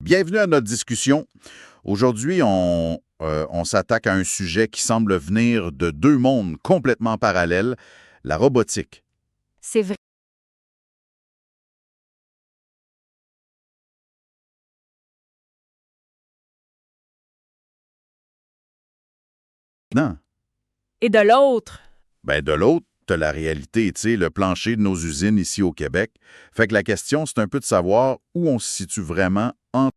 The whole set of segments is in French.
Bienvenue à notre discussion. Aujourd'hui, on s'attaque à un sujet qui semble venir de deux mondes complètement parallèles, la robotique. C'est vrai. Non. Et de l'autre, Ben, de l'autre, t'as la réalité, tu sais, le plancher de nos usines ici au Québec. Fait que la question, c'est un peu de savoir où on se situe vraiment en...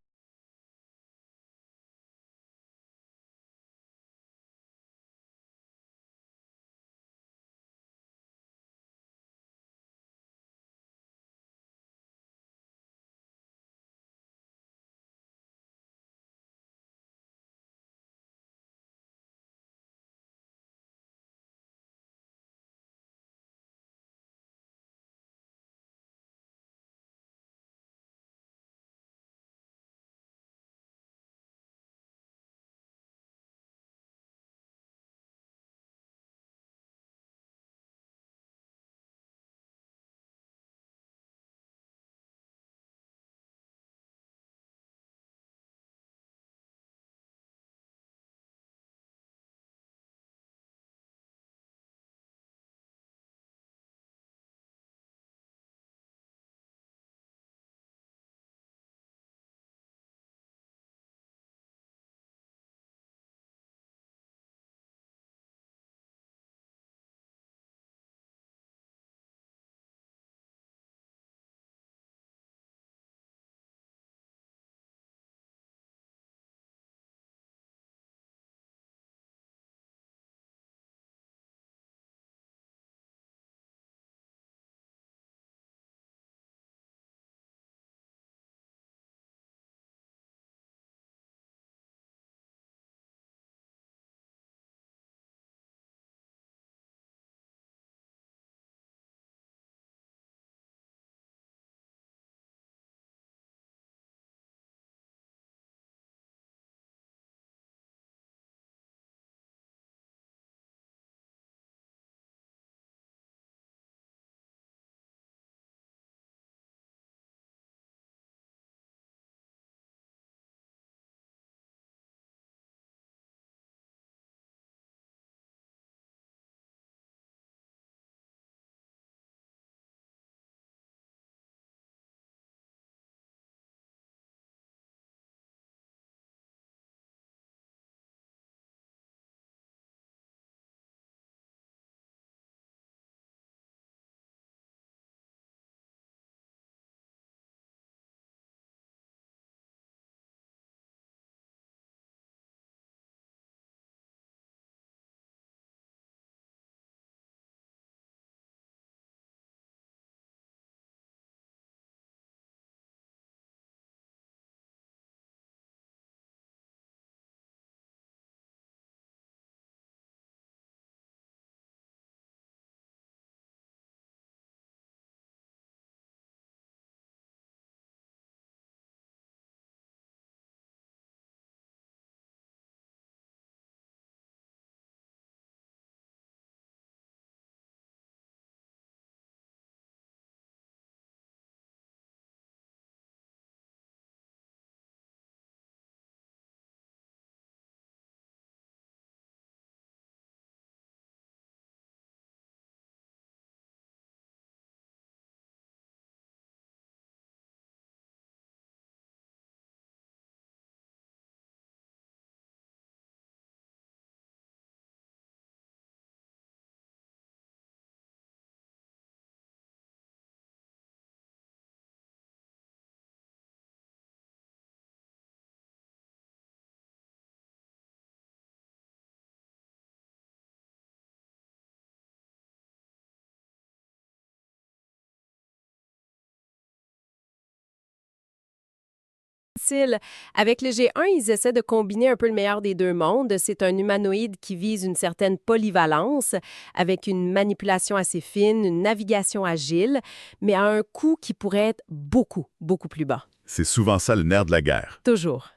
facile. Avec le G1, ils essaient de combiner un peu le meilleur des deux mondes. C'est un humanoïde qui vise une certaine polyvalence, avec une manipulation assez fine, une navigation agile, mais à un coût qui pourrait être beaucoup, beaucoup plus bas. C'est souvent ça le nerf de la guerre. Toujours.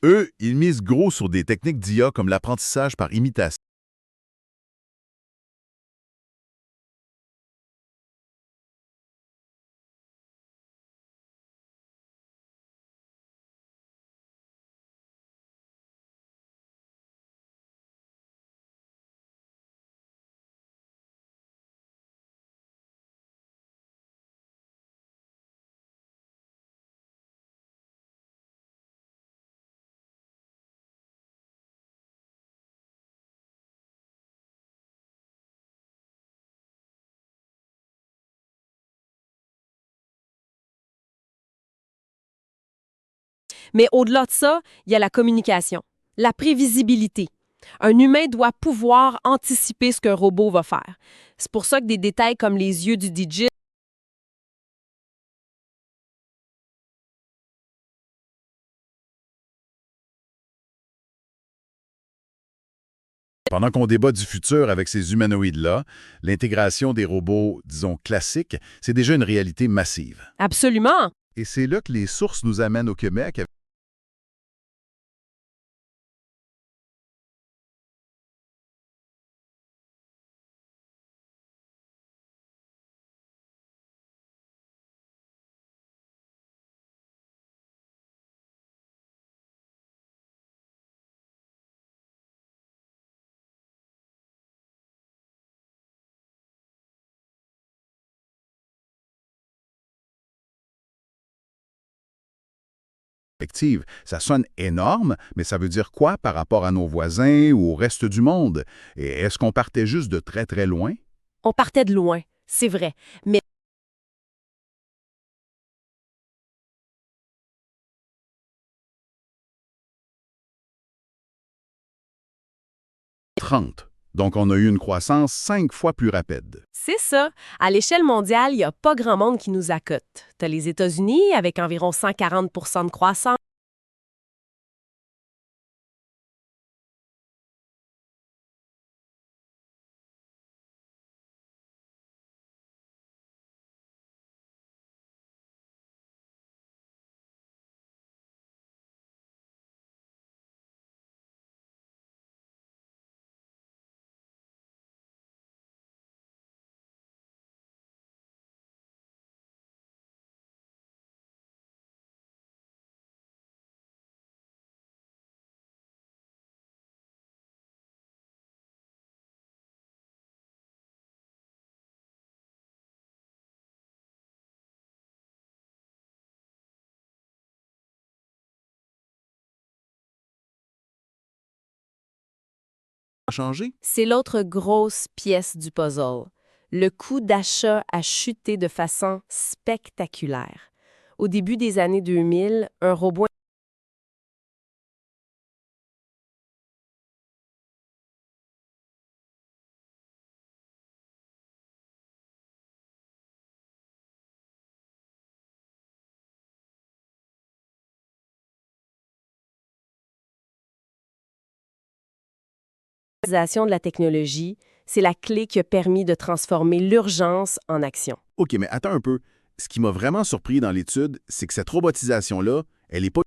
Eux, ils misent gros sur des techniques d'IA comme l'apprentissage par imitation. Mais au-delà de ça, il y a la communication, la prévisibilité. Un humain doit pouvoir anticiper ce qu'un robot va faire. C'est pour ça que des détails comme les yeux du DJ. Pendant qu'on débat du futur avec ces humanoïdes-là, l'intégration des robots, disons, classiques, c'est déjà une réalité massive. Absolument. Et c'est là que les sources nous amènent au Québec avec 'effective'. Ça sonne énorme, mais ça veut dire quoi par rapport à nos voisins ou au reste du monde? Et est-ce qu'on partait juste de très très loin? On partait de loin, c'est vrai. Mais 30. Donc on a eu une croissance 5 fois plus rapide. c'est ça. À l'échelle mondiale, il n'y a pas grand monde qui nous accote. Tu as les États-Unis avec environ 140 de croissance. Changé? C'est l'autre grosse pièce du puzzle. Le coût d'achat a chuté de façon spectaculaire. Au début des années 2000, un robot de la technologie, c'est la clé qui a permis de transformer l'urgence en action. OK, mais attends un peu. Ce qui m'a vraiment surpris dans l'étude, c'est que cette robotisation-là, elle n'est pas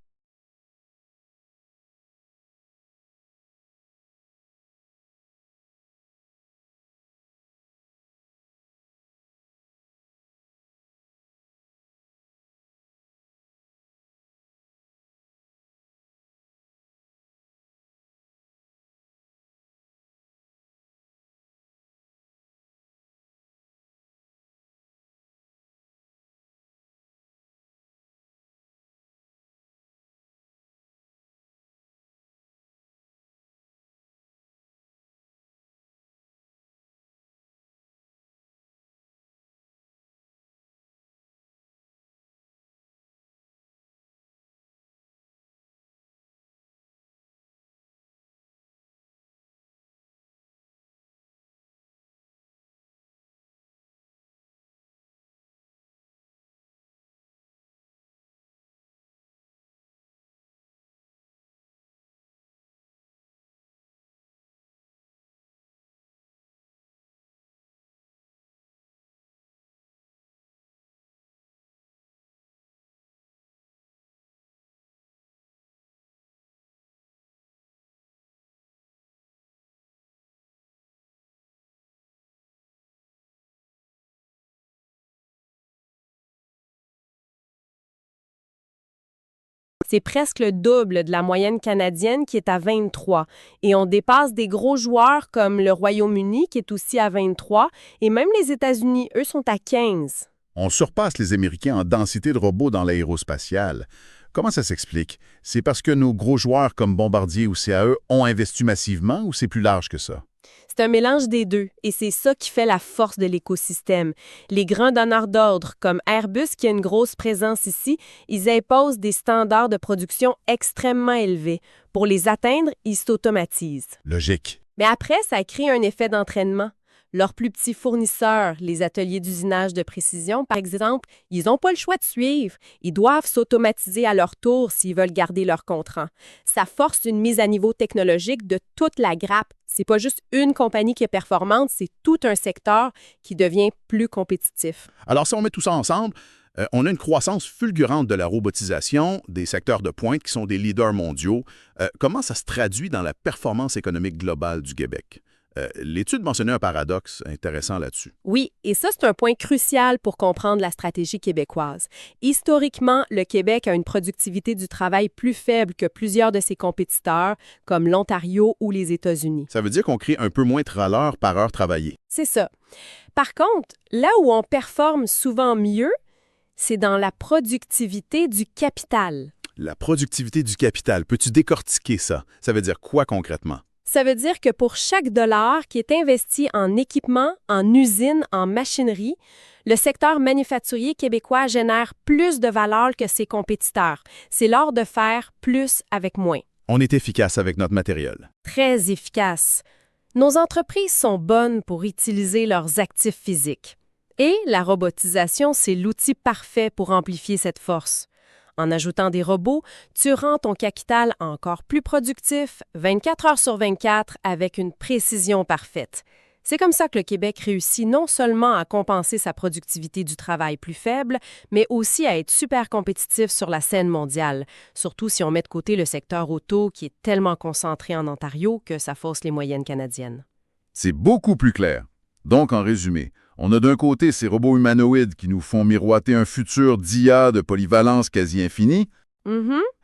C'est presque le double de la moyenne canadienne qui est à 23. Et on dépasse des gros joueurs comme le Royaume-Uni qui est aussi à 23. Et même les États-Unis, eux, sont à 15. On surpasse les Américains en densité de robots dans l'aérospatiale. Comment ça s'explique? C'est parce que nos gros joueurs comme Bombardier ou CAE ont investi massivement ou c'est plus large que ça? C'est un mélange des deux, et c'est ça qui fait la force de l'écosystème. Les grands donneurs d'ordre, comme Airbus, qui a une grosse présence ici, ils imposent des standards de production extrêmement élevés. Pour les atteindre, ils s'automatisent. Logique. Mais après, ça crée un effet d'entraînement. Leurs plus petits fournisseurs, les ateliers d'usinage de précision, par exemple, ils n'ont pas le choix de suivre. Ils doivent s'automatiser à leur tour s'ils veulent garder leur contrat. Ça force une mise à niveau technologique de toute la grappe. C'est pas juste une compagnie qui est performante, c'est tout un secteur qui devient plus compétitif. Alors, si on met tout ça ensemble, on a une croissance fulgurante de la robotisation, des secteurs de pointe qui sont des leaders mondiaux. Comment ça se traduit dans la performance économique globale du Québec? L'étude mentionnait un paradoxe intéressant là-dessus. Oui, et ça, c'est un point crucial pour comprendre la stratégie québécoise. Historiquement, le Québec a une productivité du travail plus faible que plusieurs de ses compétiteurs, comme l'Ontario ou les États-Unis. Ça veut dire qu'on crée un peu moins de valeur par heure travaillée. C'est ça. Par contre, là où on performe souvent mieux, c'est dans la productivité du capital. La productivité du capital, peux-tu décortiquer ça? Ça veut dire quoi concrètement? Ça veut dire que pour chaque dollar qui est investi en équipement, en usine, en machinerie, le secteur manufacturier québécois génère plus de valeur que ses compétiteurs. C'est l'art de faire plus avec moins. On est efficace avec notre matériel. Très efficace. Nos entreprises sont bonnes pour utiliser leurs actifs physiques. Et la robotisation, c'est l'outil parfait pour amplifier cette force. En ajoutant des robots, tu rends ton capital encore plus productif, 24 heures sur 24, avec une précision parfaite. C'est comme ça que le Québec réussit non seulement à compenser sa productivité du travail plus faible, mais aussi à être super compétitif sur la scène mondiale, surtout si on met de côté le secteur auto qui est tellement concentré en Ontario que ça fausse les moyennes canadiennes. C'est beaucoup plus clair. Donc, en résumé, on a d'un côté ces robots humanoïdes qui nous font miroiter un futur d'IA de polyvalence quasi infinie,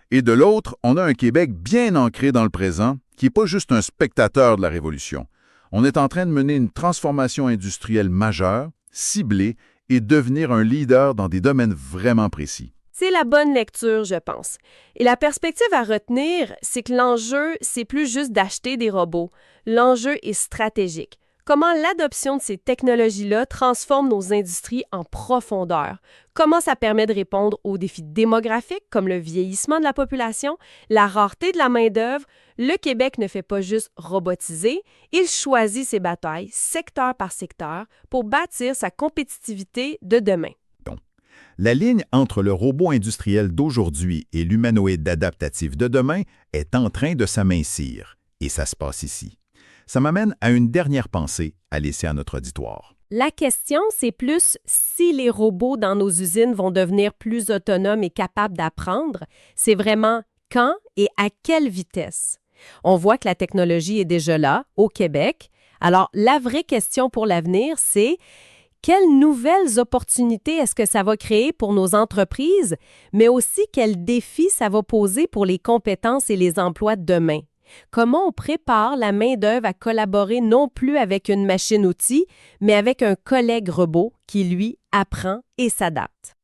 et de l'autre, on a un Québec bien ancré dans le présent qui n'est pas juste un spectateur de la révolution. On est en train de mener une transformation industrielle majeure, ciblée, et devenir un leader dans des domaines vraiment précis. C'est la bonne lecture, je pense. Et la perspective à retenir, c'est que l'enjeu, c'est plus juste d'acheter des robots. L'enjeu est stratégique. Comment l'adoption de ces technologies-là transforme nos industries en profondeur? Comment ça permet de répondre aux défis démographiques comme le vieillissement de la population, la rareté de la main-d'œuvre? Le Québec ne fait pas juste robotiser, il choisit ses batailles secteur par secteur pour bâtir sa compétitivité de demain. La ligne entre le robot industriel d'aujourd'hui et l'humanoïde adaptatif de demain est en train de s'amincir. Et ça se passe ici. Ça m'amène à une dernière pensée à laisser à notre auditoire. La question, c'est plus si les robots dans nos usines vont devenir plus autonomes et capables d'apprendre. C'est vraiment quand et à quelle vitesse. On voit que la technologie est déjà là, au Québec. Alors, la vraie question pour l'avenir, c'est quelles nouvelles opportunités est-ce que ça va créer pour nos entreprises, mais aussi quels défis ça va poser pour les compétences et les emplois de demain? Comment on prépare la main-d'œuvre à collaborer non plus avec une machine-outil, mais avec un collègue robot qui, lui, apprend et s'adapte?